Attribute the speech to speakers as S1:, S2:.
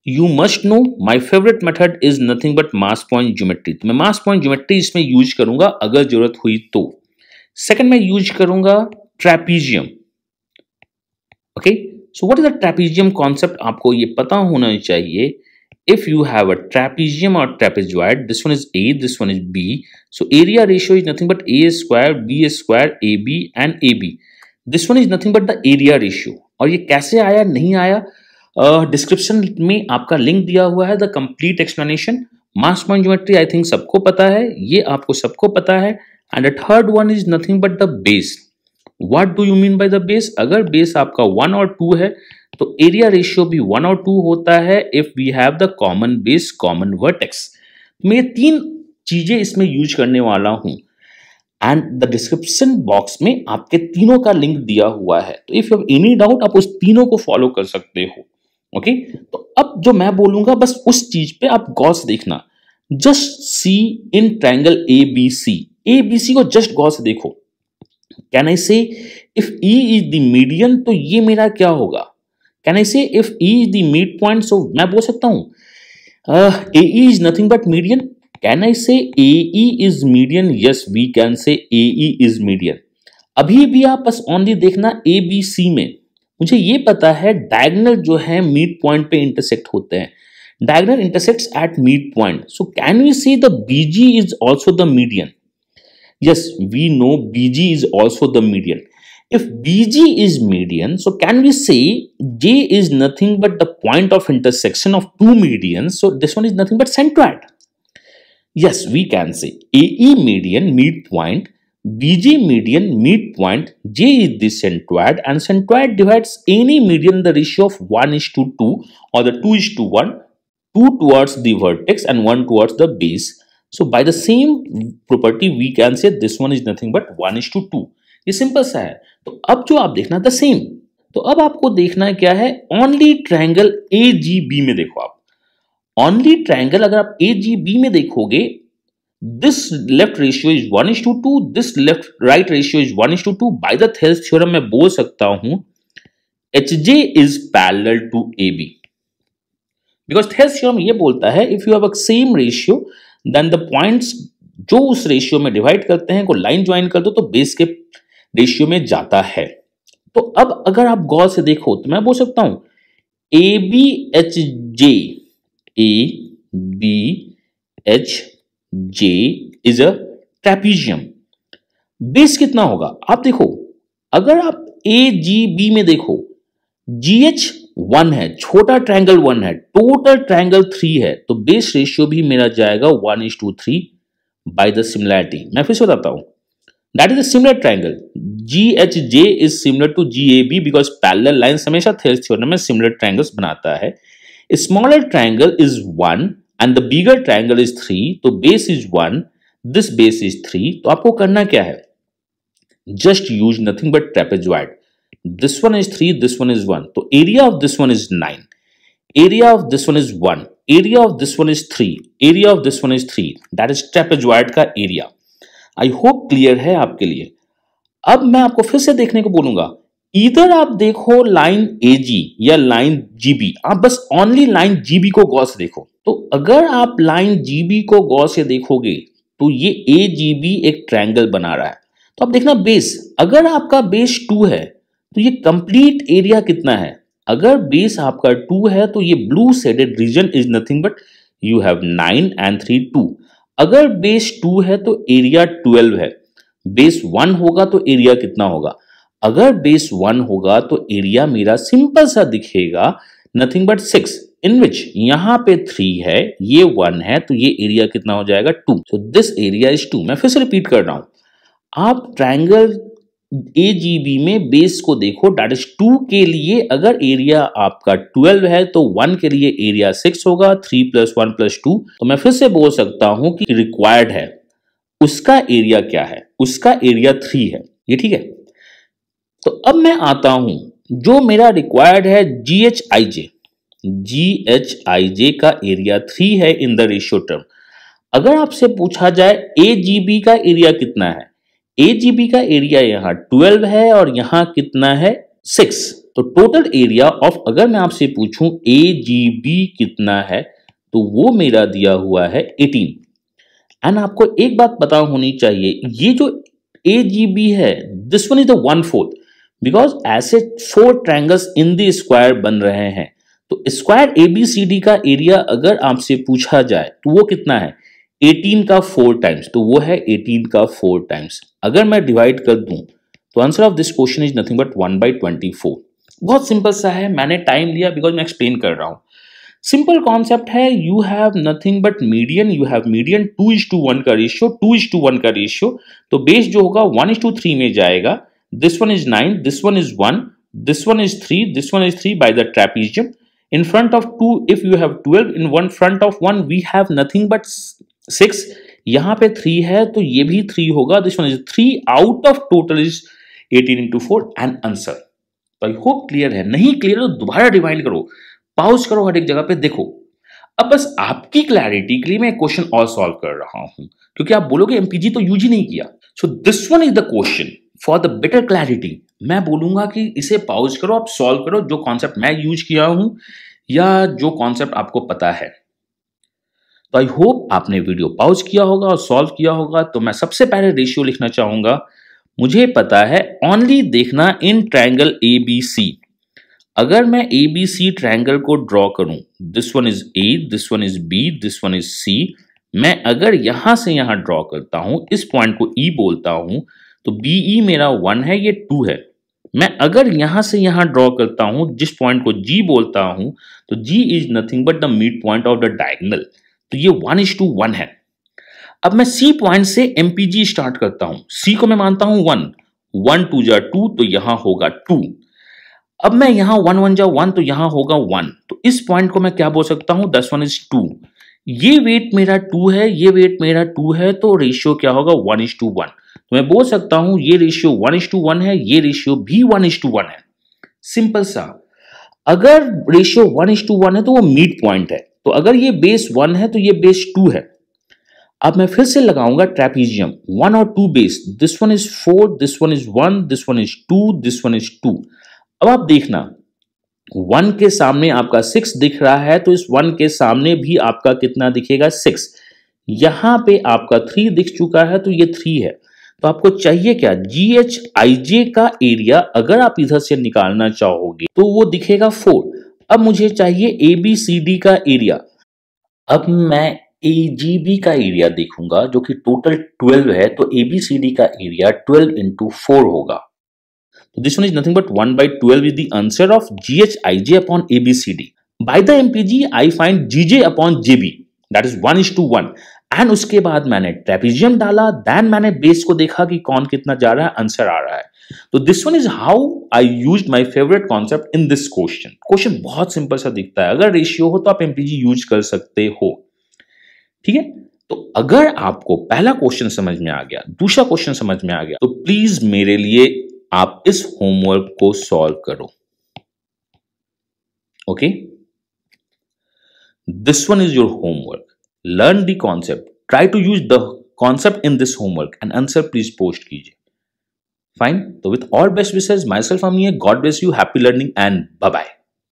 S1: You must know my favourite method is nothing but mass point geometry. तो मैं मास point geometry इसमें use करूंगा अगर जरूरत हुई तो। सेकंड मैं यूज करूंगा trapezium. Okay, so what is the trapezium concept, आपको ये पता होना चाहिए। If you have a trapezium or trapezoid, this one is A, this one is B. So area ratio is nothing but A square, B square, AB and AB. This one is nothing but the area ratio. और ये कैसे आया नहीं आया, description में आपका link दिया हुआ है, the complete explanation. Mass point geometry I think सबको पता है, ये आपको सबको पता है। And the third one is nothing but the base. What do you mean by the base? अगर बेस आपका 1 और 2 है तो एरिया रेशियो भी 1 और 2 होता है if we have the common base, common vertex. मैं 3 चीजें इसमें यूज करने वाला हूं एंड द डिस्क्रिप्शन बॉक्स में आपके तीनों का लिंक दिया हुआ है। तो if you have any doubt आप उस तीनों को फॉलो कर सकते हो। ओके, तो अब जो मैं बोलूंगा बस उस चीज पे आप गौर से देखना। Just see in triangle ABC, ABC को जस्ट गौर से देखो। कैन आई से if E is the median, तो ये मेरा क्या होगा? Can I say if E is the midpoint? So मैं बोल सकता हूं AE is nothing but median. Can I say AE is median? Yes, we can say AE is median. अभी भी आप बस ओनली देखना ABC में। मुझे ये पता है डायगोनल जो है मिड पॉइंट पे इंटरसेक्ट होते हैं। Diagonal intersects at mid point. So can we say the BG is also the median? Yes, we know BG is also the median. If BG is median, so can we say J is nothing but the point of intersection of two medians? So this one is nothing but centroid. Yes, we can say AE median, midpoint, BG median, midpoint, J is the centroid, and centroid divides any median in the ratio of 1:2 or the 2:1, 2 towards the vertex and 1 towards the base. So by the same property, we can say this one is nothing but 1:2. ये simple सा है। तो अब जो आप देखना the same, तो अब आपको देखना है क्या है, ओनली ट्रायंगल AGB में देखो। आप ओनली ट्रायंगल अगर आप AGB में देखोगे, this left ratio is 1:2, this left right ratio is 1:2। By the Thales theorem मैं बोल सकता हूं HJ is parallel to AB, because Thales theorem ये बोलता है if you have a same ratio then the points जो उस रेशियो में डिवाइड करते हैं को लाइन ज्वाइन कर दो तो बेस के रेशियो में जाता है। तो अब अगर आप गौर से देखो तो मैं बोल सकता हूं ABHJ, ABHJ is a trapezium. Base कितना होगा आप देखो, अगर आप AGB में देखो GH 1 है, छोटा ट्रायंगल 1 है, टोटल ट्रायंगल 3 है, तो बेस रेशियो भी मेरा जाएगा 1:3 बाय द सिमिलैरिटी। मैं फिर से बताता हूं, that is a similar triangle. GHJ is similar to GAB because parallel lines हमेशा थेल्स थ्योरम में सिमिलर ट्रायंगल्स बनाता है। Smaller triangle is 1 and the bigger triangle is 3, तो base is 1, this base is 3। तो आपको करना क्या है, just use nothing but trapezoid. This one is 3, this one is 1. तो area of this one is 9. Area of this one is 1. Area of this one is 3. Area of this one is 3. That is trapezoid का area. I hope clear है आपके लिए। अब मैं आपको फिर से देखने को बोलूंगा, इधर आप देखो लाइन AG या लाइन GB, आप बस ओनली लाइन GB को गौर से देखो। तो अगर आप लाइन GB को गौर से देखोगे तो ये AGB एक ट्रायंगल बना रहा है। तो आप देखना बेस, अगर आपका बेस 2 है तो ये कंप्लीट एरिया कितना है? अगर बेस आपका 2 है तो ये blue shaded region is nothing but you have 9 and 3 2। अगर बेस 2 है तो एरिया 12 है। बेस 1 होगा तो एरिया कितना होगा? अगर बेस 1 होगा तो एरिया मेरा सिंपल सा दिखेगा नथिंग बट 6, इन विच यहां पे 3 है, ये 1 है, तो ये एरिया कितना हो जाएगा 2। So this area is 2। मैं फिर से रिपीट कर रहा हूं, आप ट्रायंगल AGB में बेस को देखो, दैट इज 2 के लिए अगर एरिया आपका 12 है तो 1 के लिए एरिया 6 होगा, 3 + 1 + 2। तो मैं फिर से बोल सकता हूं कि रिक्वायर्ड है उसका एरिया क्या है, उसका एरिया 3 है, ये ठीक है। तो अब मैं आता हूं, जो मेरा रिक्वायर्ड है GHIJ, GHIJ का एरिया 3 है इन द रेशियो टर्म। अगर आपसे पूछा जाए AGB का एरिया कितना है, AGB का एरिया यहां 12 है और यहां कितना है 6। तो टोटल एरिया ऑफ, अगर मैं आपसे पूछूं AGB कितना है, तो वो मेरा दिया हुआ है 18। एंड आपको एक बात पता होनी चाहिए, ये जो AGB है, this one is the 1/4, because ऐसे 4 ट्रायंगल्स इन द स्क्वायर बन रहे हैं। तो स्क्वायर ABCD का एरिया अगर आपसे पूछा जाए तो वो कितना है, 18 का 4 टाइम्स, तो वो है 18 का 4 टाइम्स। अगर मैं डिवाइड कर दूं तो answer of this question is nothing but 1/24। बहुत सिंपल सा है, मैंने टाइम लिया बिकॉज मैं एक्सप्लेन कर रहा हूं। सिंपल कॉन्सेप्ट है, you have nothing but median, you have median 2:1 का रेशियो, 2:1 का रेशियो, तो बेस जो होगा 1:3 में जाएगा। This one is 9, this one is 1, this one is 3, this one is 3 by the trapezium. In front of 2, if you have 12, in one front of 1 we have nothing but 6. यहाँ पे 3 है तो ये भी 3 होगा. This one is 3 out of total is 18 into 4 and answer. तो I hope clear है. नहीं क्लियर तो दोबारा रिवाइंड करो, पाउज करो, हर एक जगह पे देखो. अब बस आपकी क्लैरिटी के लिए मैं क्वेश्चन और सॉल्व कर रहा हूं, क्योंकि आप बोलोगे एमपीजी तो यूज ही नहीं किया. So this one is the question for the better clarity. मैं बोलूंगा कि इसे पाउज करो, आप सॉल्व करो, जो कॉन्सेप्ट मैं यूज किया हूं या जो कॉन्सेप्ट आपको पता है. तो आई होप आपने वीडियो पाउज किया होगा और सॉल्व किया होगा. तो मैं सबसे पहले रेशियो लिखना चाहूंगा. मुझे पता है ओनली देखना इन ट्रायंगल ABC. अगर मैं ABC ट्रायंगल को ड्रॉ करूं, this one is A, this one is B, this one is C. मैं अगर यहां से यहां ड्रॉ करता हूं, इस पॉइंट को E बोलता हूं, तो BE मेरा 1 है, ये 2 है. मैं अगर यहां से यहां ड्रॉ करता हूं, जिस पॉइंट को G बोलता हूं, तो G is nothing but the mid point of the diagonal, तो ये 1:1 है. अब मैं C पॉइंट से MPG स्टार्ट करता हूं. C को मैं मानता हूं 1, 1 2 जा 2, तो यहां होगा 2. अब मैं यहां 1 1 जा 1, तो यहां होगा 1. तो इस पॉइंट को मैं क्या बोल सकता हूं, 10 1 is 2. ये वेट मेरा 2 है, ये वेट मेरा 2 है, तो रेशियो क्या होगा, 1:1. तो मैं बोल सकता हूं ये रेशियो 1:1 है, ये रेशियो भी 1:1 है. सिंपल सा. अगर रेशियो 1:1 है तो वो मिड पॉइंट है. तो अगर ये बेस 1 है तो ये बेस 2 है. अब मैं फिर से लगाऊंगा ट्रेपीजियम, 1 और 2 base. This one is 4, this one is 1, this one is 2, this one is 2. अब आप देखना, 1 के सामने आपका 6 दिख रहा है, तो इस 1 के सामने भी आपका कितना दिखेगा, 6. यहां पे आपका 3 दिख चुका है, तो ये 3 है. तो आपको चाहिए क्या, GHIJ का एरिया अगर आप इधर से निकालना चाहोगे तो वो दिखेगा 4. अब मुझे चाहिए ABCD का एरिया. अब मैं AGB का एरिया देखूंगा जो कि टोटल 12 है, तो ABCD का एरिया 12 into 4 होगा. So this one is nothing but 1/12 is the answer of GHIJ upon ABCD. By the MPG, I find GJ upon JB. That is 1:1. And उसके बाद मैंने ट्रेपीजियम डाला, then मैंने बेस को देखा कि कौन कितना जा रहा है, आंसर आ रहा है. तो this one is how I used my favorite concept in this question. Question बहुत सिंपल सा दिखता है. अगर रेशियो हो तो आप MPG यूज कर सकते हो. ठीक है. तो अगर आपको पहला क्वेश्चन समझ में आ गया, दूसरा क्वेश्चन समझ में आ गया, तो प्लीज मेरे लिए आप इस होमवर्क को सॉल्व करो. Okay, this one is your homework. Learn the concept, try to use the concept in this homework and answer please post कीजिए. फाइन. तो with all best wishes, myself Amir, God bless you, happy learning and bye bye.